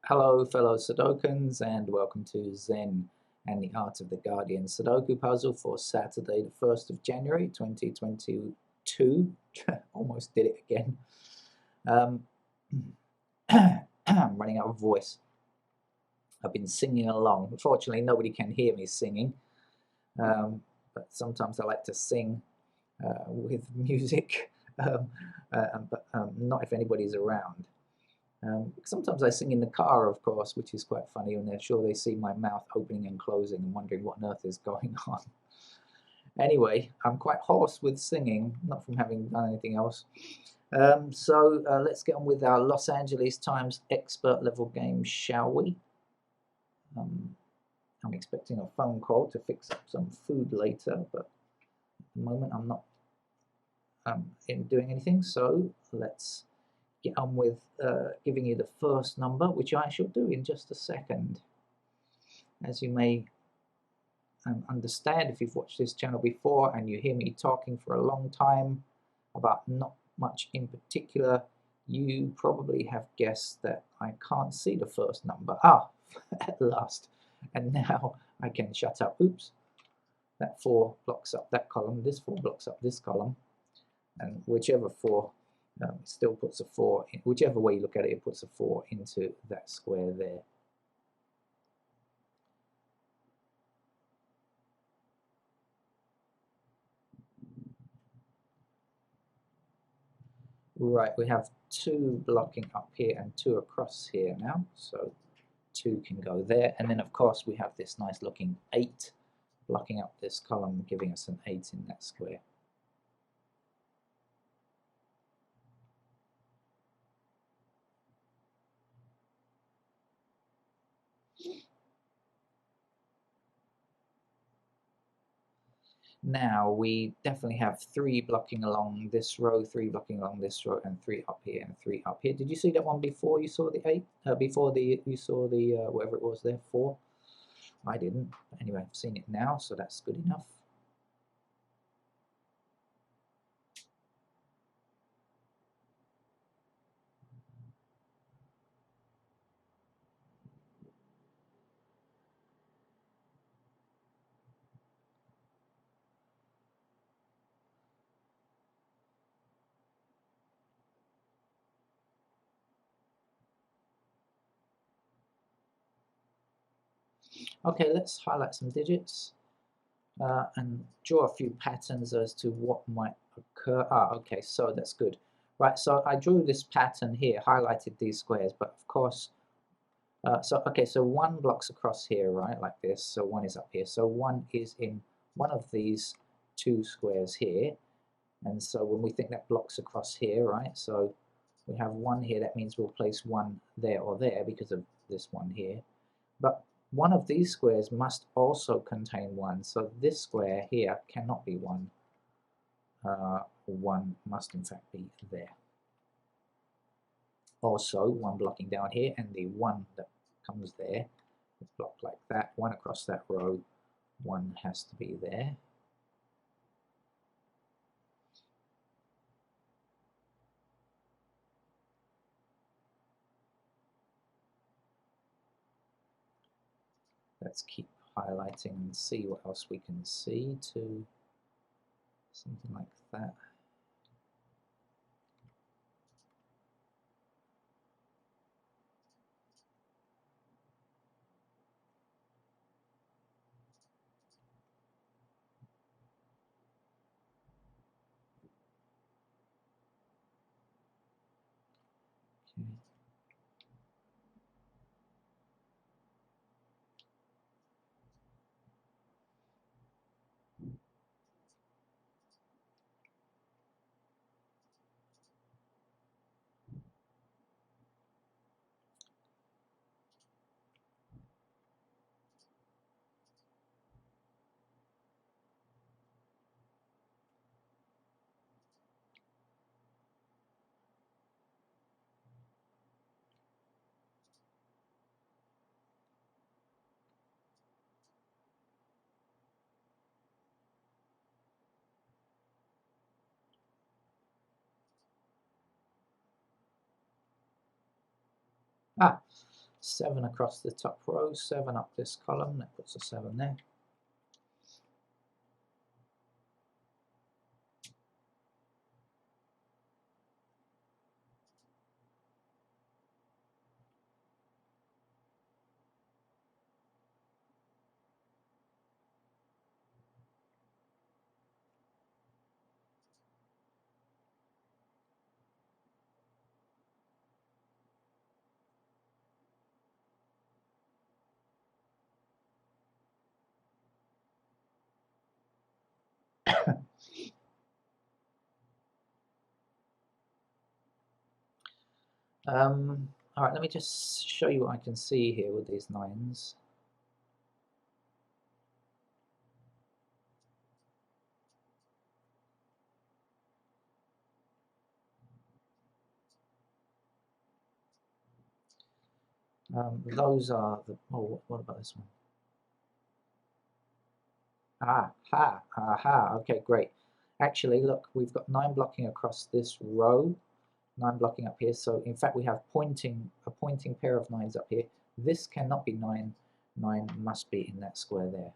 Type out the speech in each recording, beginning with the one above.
Hello, fellow Sudokans, and welcome to Zen and the Art of the Guardian Sudoku puzzle for Saturday, the 1st of January 2022. Almost did it again. I'm running out of voice. I've been singing along. Unfortunately, nobody can hear me singing, but sometimes I like to sing with music, but not if anybody's around. Sometimes I sing in the car, of course, which is quite funny, and they're sure they see my mouth opening and closing and wondering what on earth is going on. Anyway, I'm quite hoarse with singing, not from having done anything else. So let's get on with our Los Angeles Times expert level game, shall we? I'm expecting a phone call to fix up some food later, but at the moment I'm not doing anything, so let's get on with giving you the first number, which I shall do in just a second. As you may understand, if you've watched this channel before and you hear me talking for a long time about not much in particular, you probably have guessed that I can't see the first number. At last. And now I can shut up. Oops. That 4 blocks up that column, this 4 blocks up this column, and whichever 4 still puts a 4 in, whichever way you look at it, it puts a 4 into that square there. Right, we have 2 blocking up here and 2 across here now, so 2 can go there, and then of course we have this nice looking 8 blocking up this column, giving us an 8 in that square. Now we definitely have 3 blocking along this row, 3 blocking along this row, and 3 up here and 3 up here. Did you see that one before you saw the 8? Before you saw the whatever it was there, 4? I didn't. Anyway, I've seen it now, so that's good enough. Okay, let's highlight some digits and draw a few patterns as to what might occur. Okay, so that's good. Right, so I drew this pattern here, highlighted these squares, but of course, so 1 blocks across here, right, like this, so 1 is up here. So 1 is in one of these 2 squares here, and so when we think that blocks across here, right, so we have 1 here, that means we'll place 1 there or there because of this 1 here. But one of these squares must also contain 1, so this square here cannot be 1. 1 must in fact be there. Also, 1 blocking down here, and the 1 that comes there, block like that, 1 across that row, 1 has to be there. Let's keep highlighting and see what else we can see to something like that. Okay. 7 across the top row, 7 up this column, that puts a 7 there. All right, let me just show you what I can see here with these 9s. Those are the, oh, what about this one? Aha, okay, great. Actually, look, we've got 9 blocking across this row, 9 blocking up here. So in fact, we have a pointing pair of 9s up here. This cannot be 9. 9 must be in that square there.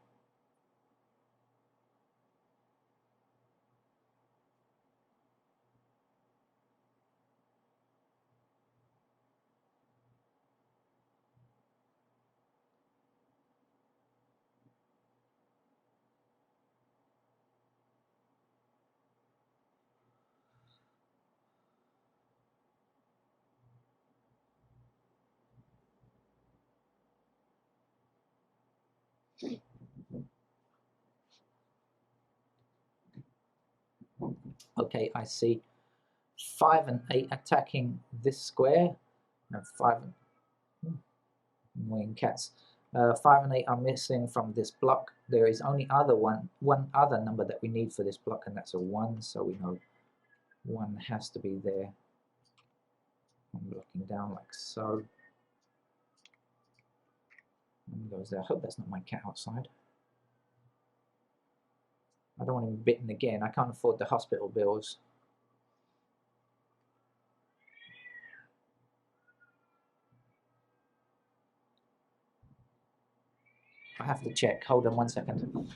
Okay, I see 5 and 8 attacking this square, and 5 and annoying cats. 5 and 8 are missing from this block. There is only one other number that we need for this block, and that's a 1. So we know 1 has to be there. I'm blocking down like so. 1 goes there. I hope that's not my cat outside. I don't want him bitten again. I can't afford the hospital bills. I have to check. Hold on 1 second.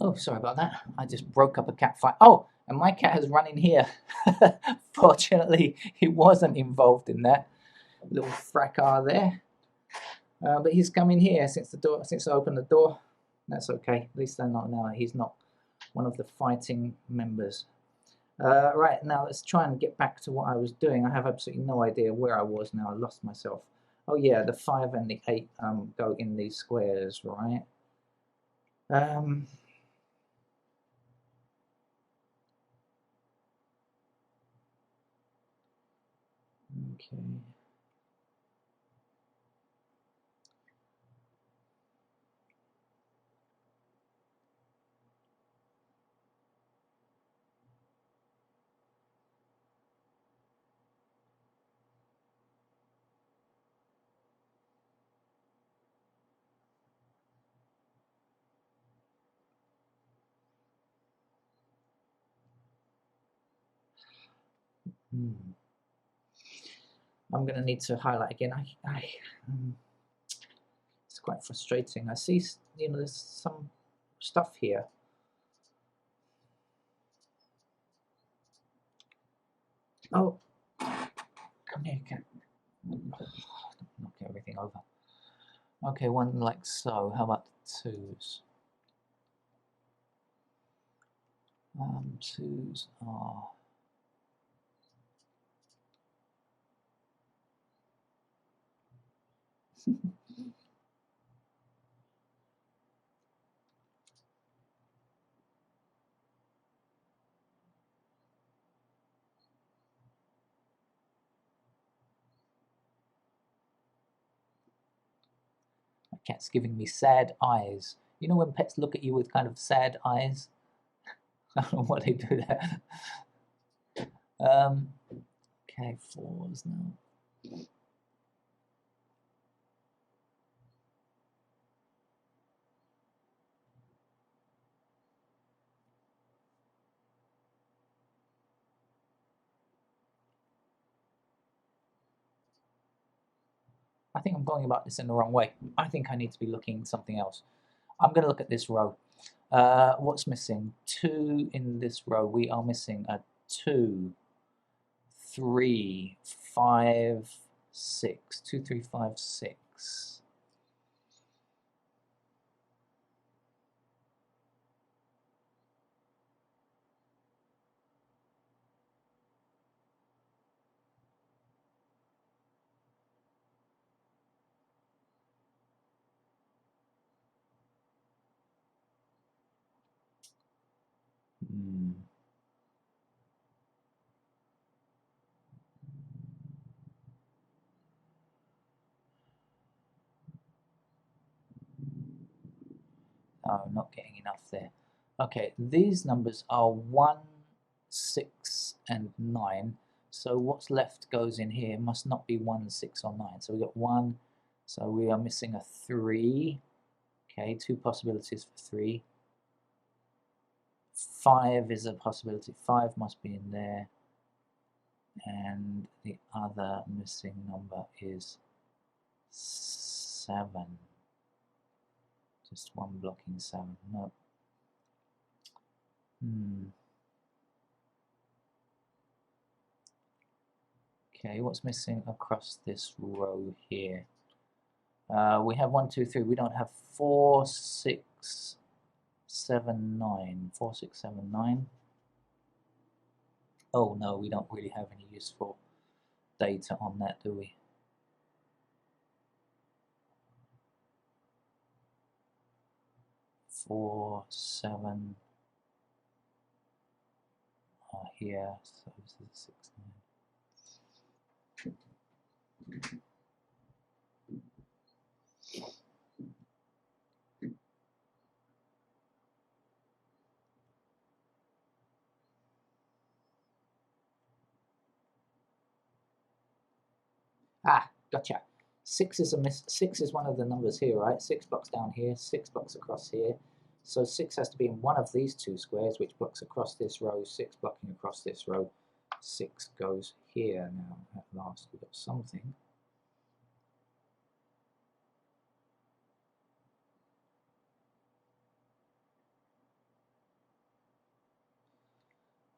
Oh, sorry about that. I just broke up a cat fight. Oh, and my cat has run in here. Fortunately, he wasn't involved in that little fracas there. But he's come in here since I opened the door. That's okay. At least I know now he's not one of the fighting members. Right, now let's try and get back to what I was doing. I have absolutely no idea where I was now. I lost myself. Oh yeah, the 5 and the 8 go in these squares, right? Okay. I'm going to need to highlight again. It's quite frustrating. I see, there's some stuff here. Oh, come here, cat. Knock everything over. Okay, 1 like so. How about the 2s? 2s are... Cat's giving me sad eyes. You know when pets look at you with kind of sad eyes? I don't know what they do there. Okay, 4s now. I think I'm going about this in the wrong way. I think I need to be looking something else. I'm going to look at this row. What's missing? 2 in this row. We are missing a 2, 3, 5, 6. 2, 3, 5, 6. Oh, not getting enough there. Okay, these numbers are 1, 6, and 9. So what's left goes in here. Must not be 1, 6, or 9. So we got 1. So we are missing a 3. Okay, 2 possibilities for 3. 5 is a possibility. 5 must be in there. And the other missing number is 7. Just one blocking 7. No. Okay, what's missing across this row here? We have 1, 2, 3. We don't have 4, 6, 7, 9. 4, 6, 7, 9. Oh no, we don't really have any useful data on that, do we? 4, 7 are here. So this is 6, 9. Ah, gotcha. 6 is 6 is one of the numbers here, right? 6 blocks down here, 6 blocks across here. So 6 has to be in one of these 2 squares, which blocks across this row. 6 blocking across this row. 6 goes here now. At last, we've got something.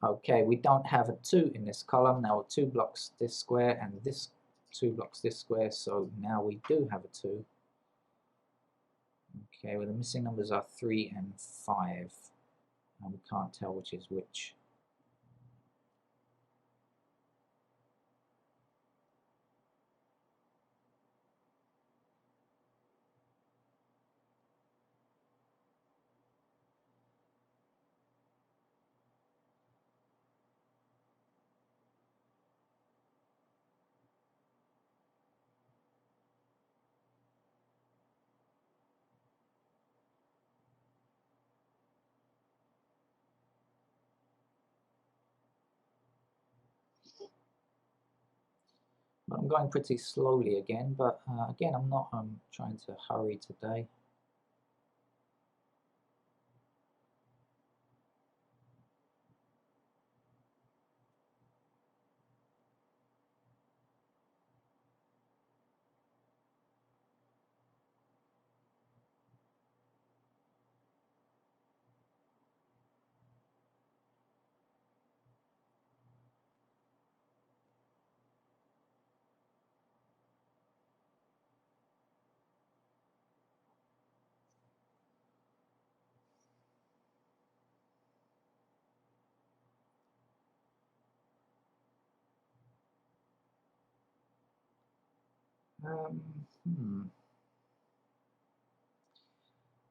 Okay, we don't have a 2 in this column. Now 2 blocks this square and this 2 blocks this square, so now we do have a 2. Okay, well the missing numbers are 3 and 5. And we can't tell which is which. But I'm going pretty slowly again, but again, I'm not trying to hurry today.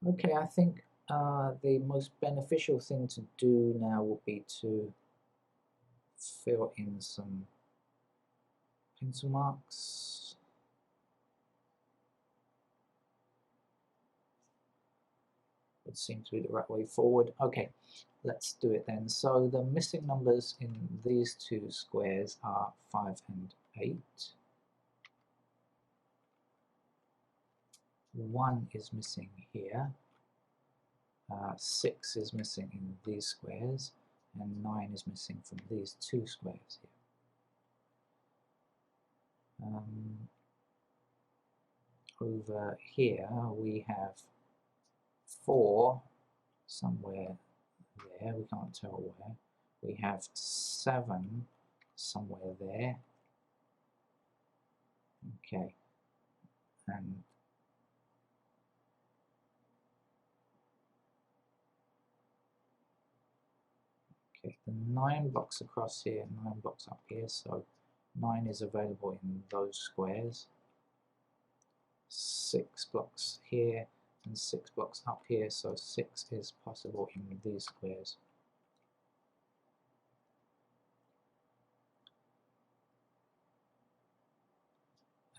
Okay, I think the most beneficial thing to do now will be to fill in some pencil marks. would seem to be the right way forward. Okay, let's do it then. So the missing numbers in these two squares are 5 and 8. 1 is missing here. 6 is missing in these squares, and 9 is missing from these two squares here. Over here we have 4 somewhere there, we can't tell where. We have 7 somewhere there. Okay, and okay, the 9 blocks across here, 9 blocks up here, so 9 is available in those squares. 6 blocks here and 6 blocks up here, so 6 is possible in these squares.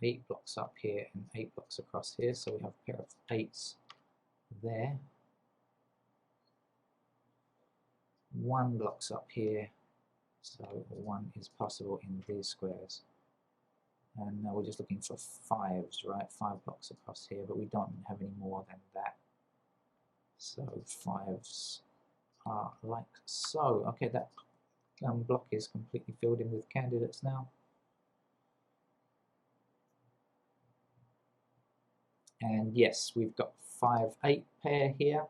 Eight blocks up here and 8 blocks across here, so we have a pair of 8s there. 1 blocks up here, so 1 is possible in these squares. And now we're just looking for 5s, right? 5 blocks across here, but we don't have any more than that. So 5s are like so. Okay, that block is completely filled in with candidates now. And yes, we've got 5, 8 pair here.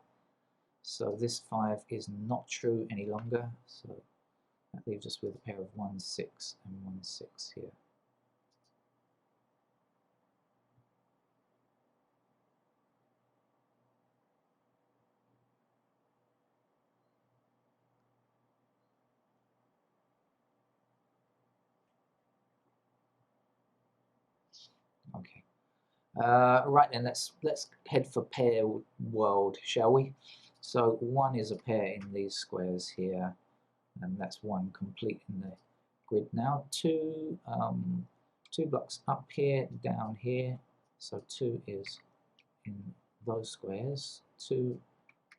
So this 5 is not true any longer. So that leaves us with a pair of 1, 6 and 1, 6 here. Okay. Right then, let's head for pair world, shall we? So 1 is a pair in these squares here, and that's 1 complete in the grid now. 2, 2 blocks up here, down here, so 2 is in those squares. 2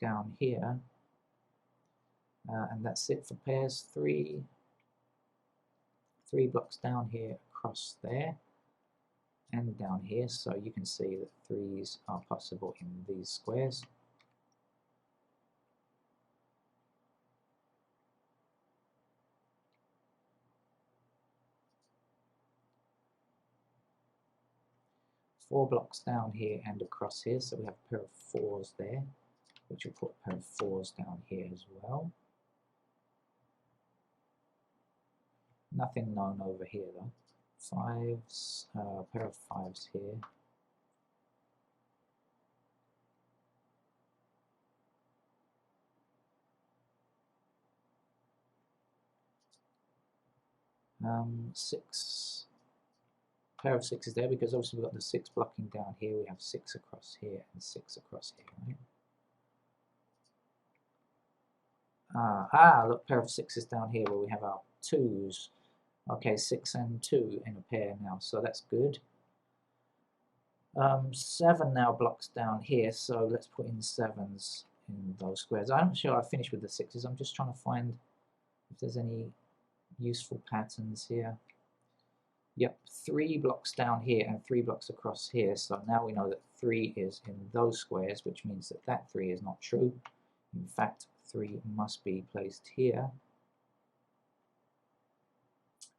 down here, and that's it for pairs. 3 blocks down here, across there, and down here, so you can see that 3s are possible in these squares. Four blocks down here and across here, so we have a pair of 4s there, which will put a pair of 4s down here as well. Nothing known over here though. 5s, a pair of 5s here. Six, pair of 6s there, because obviously we've got the 6 blocking down here. We have 6 across here and 6 across here, right? Look, pair of 6s down here where we have our 2s. Okay, 6 and 2 in a pair now, so that's good. 7 now blocks down here, so let's put in 7s in those squares. I'm not sure I finished with the 6s. I'm just trying to find if there's any useful patterns here. Yep, 3 blocks down here and 3 blocks across here, so now we know that 3 is in those squares, which means that that 3 is not true. In fact, 3 must be placed here.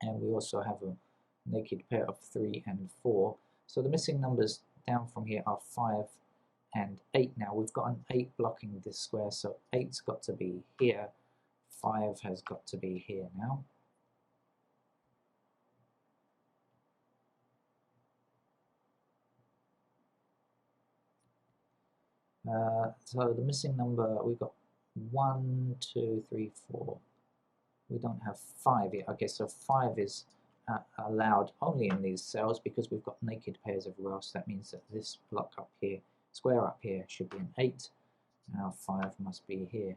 And we also have a naked pair of 3 and 4. So the missing numbers down from here are 5 and 8 now. We've got an 8 blocking this square, so 8's got to be here. 5 has got to be here now. So the missing number, we've got 1, 2, 3, 4. We don't have 5 yet. Okay, so 5 is allowed only in these cells because we've got naked pairs everywhere else. That means that this block up here, square up here, should be an 8. Now 5 must be here.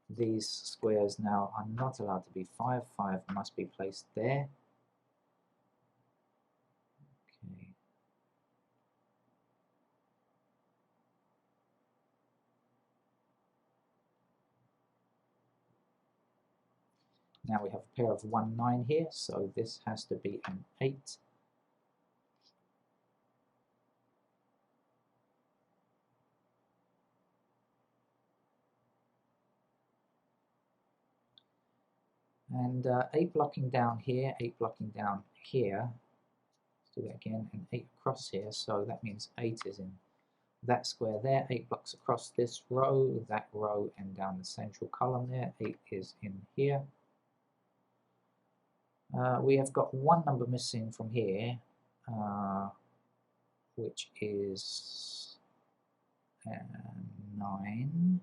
These squares now are not allowed to be 5. 5 must be placed there. Okay. now we have a pair of 1, 9 here, so this has to be an 8. And 8 blocking down here, 8 blocking down here. Let's do that again, and 8 across here, so that means 8 is in that square there, 8 blocks across this row, that row, and down the central column there, 8 is in here. We have got one number missing from here, which is 9.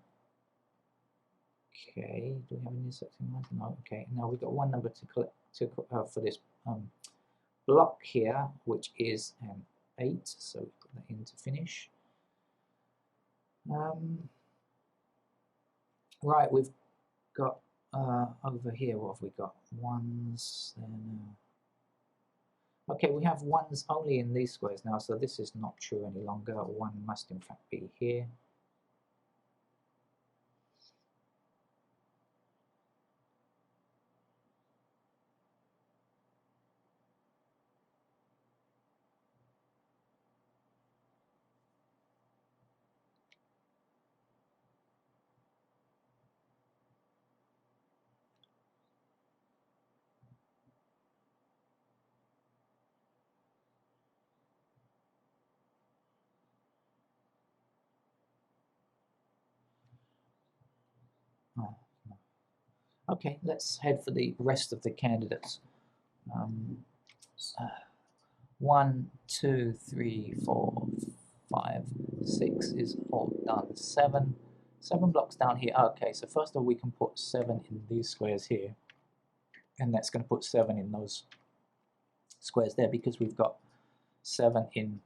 Okay, do we have any intersecting lines? No. Okay, now we've got one number to collect for this block here, which is an 8. So we put that in to finish. Right, we've got over here. What have we got? Ones there now. Okay, we have ones only in these squares now, so this is not true any longer. 1 must in fact be here. Oh, no. Okay, let's head for the rest of the candidates. 1, 2, 3, 4, 5, 6 is all done. 7 blocks down here. Okay, so first of all we can put 7 in these squares here, and that's going to put 7 in those squares there because we've got 7 in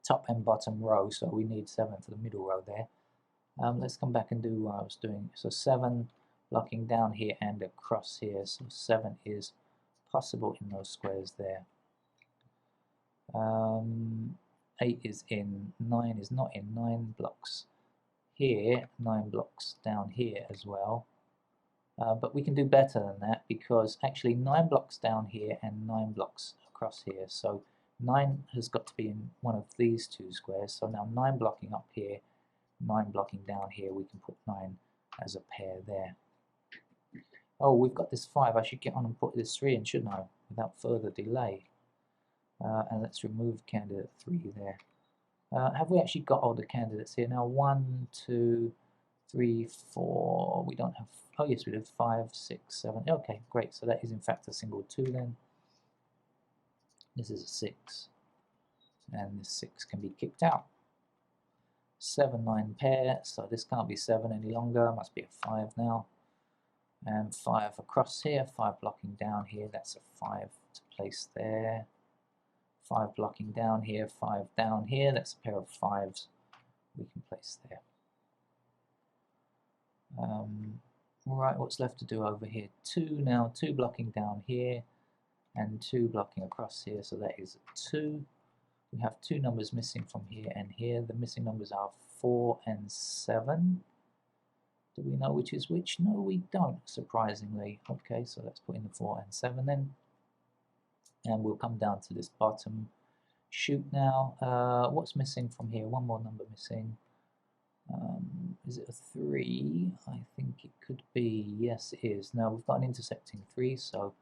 top and bottom row, so we need 7 for the middle row there. Let's come back and do what I was doing. So 7 blocking down here and across here, so 7 is possible in those squares there. 8 is in, 9 is not in, 9 blocks here, 9 blocks down here as well. But we can do better than that because actually 9 blocks down here and 9 blocks across here. So 9 has got to be in one of these two squares. So now 9 blocking up here, 9 blocking down here, we can put 9 as a pair there. Oh, we've got this 5. I should get on and put this 3 in, shouldn't I? Without further delay. And let's remove candidate 3 there. Have we actually got all the candidates here? Now 1, 2, 3, 4. We don't have. Oh yes, we did 5, 6, 7. Okay, great. So that is in fact a single 2 then. This is a 6, and this 6 can be kicked out. 7, 9 pair. So this can't be 7 any longer. Must be a 5 now. And 5 across here. 5 blocking down here. That's a 5 to place there. 5 blocking down here, 5 down here. That's a pair of 5s we can place there. Right, what's left to do over here? 2 now, 2 blocking down here and 2 blocking across here, so that is 2. We have 2 numbers missing from here and here. The missing numbers are 4 and 7. Do we know which is which? No, we don't, surprisingly. Okay, so let's put in the 4 and 7 then. And we'll come down to this bottom shoot now. What's missing from here? One more number missing. Is it a 3? I think it could be. Yes, it is. Now we've got an intersecting 3, so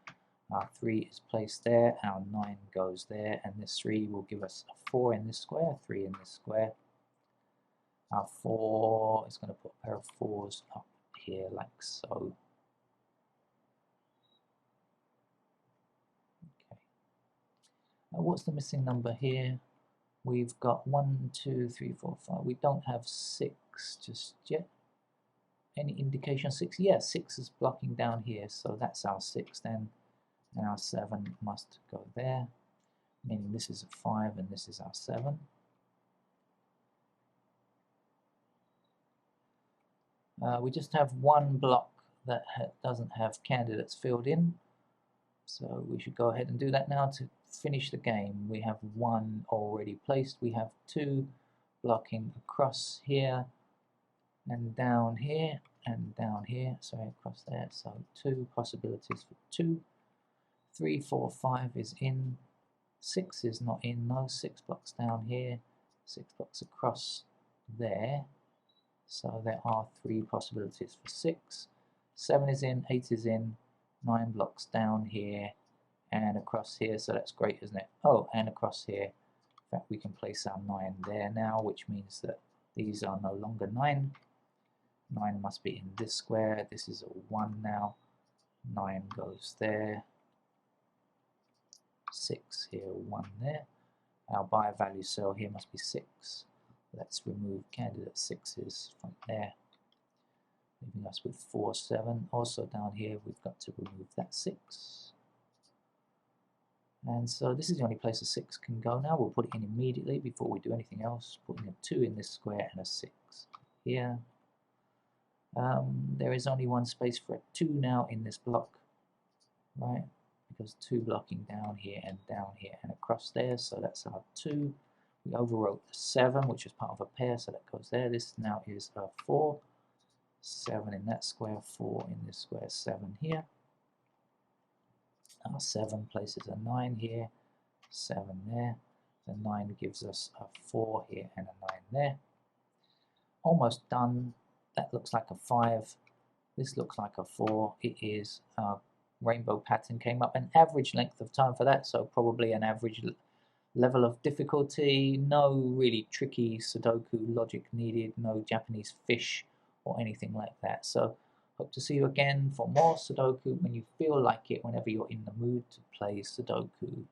our 3 is placed there, our 9 goes there, and this 3 will give us a 4 in this square, 3 in this square. Our 4 is going to put a pair of 4s up here like so. What's the missing number here? We've got 1, 2, 3, 4, 5. We don't have 6 just yet. Any indication? 6? Yeah, 6 is blocking down here, so that's our 6 then. And our 7 must go there, meaning this is a 5 and this is our 7. We just have one block that doesn't have candidates filled in. So we should go ahead and do that now to finish the game. We have 1 already placed. We have 2 blocking across here and down here. and down here, sorry, across there. So 2 possibilities for 2. 3, 4, 5 is in. 6 is not in, no. 6 blocks down here, 6 blocks across there. So there are 3 possibilities for 6. 7 is in, 8 is in, 9 blocks down here and across here, so that's great, isn't it? Oh, and across here. In fact, we can place our 9 there now, which means that these are no longer 9. 9 must be in this square. This is a 1 now. 9 goes there. 6 here, 1 there. Our buy value cell here must be 6. Let's remove candidate 6's from there, leaving us with 4, 7. Also down here we've got to remove that 6. And so this is the only place a 6 can go now. We'll put it in immediately before we do anything else. Putting a 2 in this square and a 6 here. There is only one space for a 2 now in this block, right? Because 2 blocking down here and across there, so that's our 2. We overwrote the 7, which is part of a pair, so that goes there. This now is a 4. 7 in that square, 4 in this square, 7 here. Our 7 places a 9 here, 7 there. The 9 gives us a 4 here and a 9 there. Almost done. That looks like a 5. This looks like a 4. It is a rainbow pattern. Came up an average length of time for that, so probably an average level of difficulty. No really tricky Sudoku logic needed, no Japanese fish or anything like that. So hope to see you again for more Sudoku when you feel like it, whenever you're in the mood to play Sudoku.